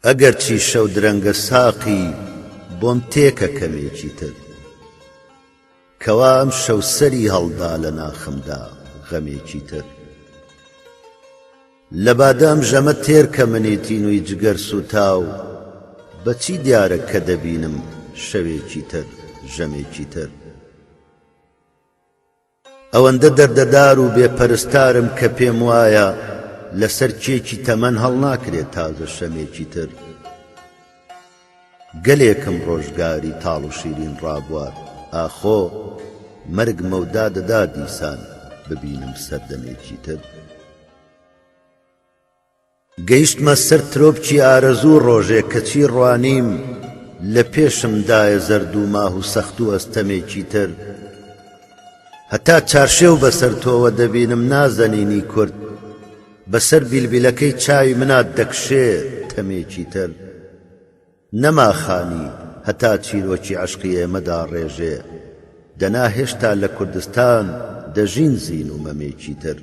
ئەگەرچی شەو درەنگە ساقی بۆم تێکە کەمێکی تر کەوا ئەم شەو سەری هەڵدا لە ناخمدا غەمێکی تر لە بادام ژەمە تێر کە منێتینووی جگەر سوتاو بەچی دیارە کە دەبینم شەوێکی تر ژەمێکی تر ئەوەندە دەردەدار و بێپەرستارم کە پێم وایە لەسەر کێکی تەمەن هەڵ ناکرێت تازە شەمێکی تر گەلێکم ڕۆژگاری تاڵ و شیرین ڕابوار ئاخۆ مەرگ مەودا دەدا دیسان ببینم سەردەمێکی تر گەیشتمە سەر ترۆپچی ئارەزوو ڕۆژێک کەچی ڕوانیم لە پێشمدایە زەرد و ماه و سەخت و ئەستەمێکی تر هەتا چارشێو بەسەر تۆوە دەبینم نازەنینی کورد بەسەر بیلبیلەکەی چاوی منات دەکشێ تەمێکی تر نەماخانی هەتا چیرۆکی عەشقی ئێمەدا ڕێژێ دەنا هێشتا لە کوردستان دەژین زین و مەمێکی تر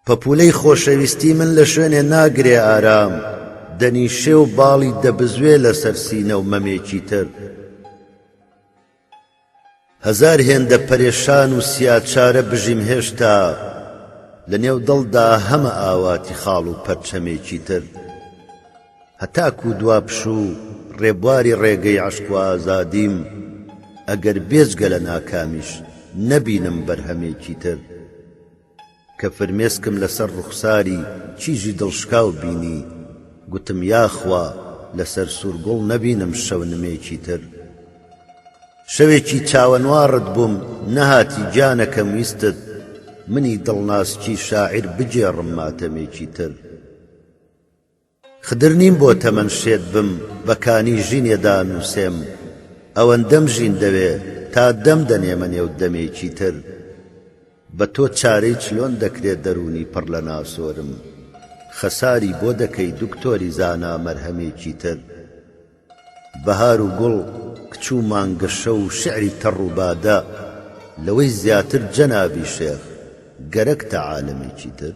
پەپولەی خۆشەویستی من لە شوێنێ ناگرێ ئارام دەنیشێ و باڵی دەبزوێ لەسەر سینە و مەمێکی تر هەزار هێندە پەرێشان و سیاچارە بژیم هێشتا لە نێو دڵدا هەمە ئاواتی خاڵ و پەرچەمێکی تر هەتاکو دوا پشوو ڕێبواری ڕێگەی عەشق و ئازادیم ئەگەر بێجگە لە ناکامیش نەبینم بەرهەمێکی تر کە فرمێسکم لەسەر ڕوخساری چیژی دڵشکاو بینی گوتم یاخوا لەسەر سوورگوڵ نەبینم شەونمێکی تر شەوێکی چاوەنوارت بووم نەهاتی جانەکەم ویستت منی دڵناسکی شاعیر بجێڕم ماتەمێکی تر خدر نیم بۆ تەمەن شێت بم بەکانی ژینێدا نووسێم ئەوەندەم ژین دەوێ تا دەم دەنێمە نێو دەمێکی تر بە تۆ چارەی چلۆن دەکرێت دەرونی پڕ لە ناسۆرم خەساری بۆ دەکەی دوکتۆری زانا مەرهەمێکی تر بەهار و گوڵ کچ و مانگەشە و شعری تەڕ و بادە لەوەی زیاتر جەنابی شێخ گەرەکتە عالەمێکی تر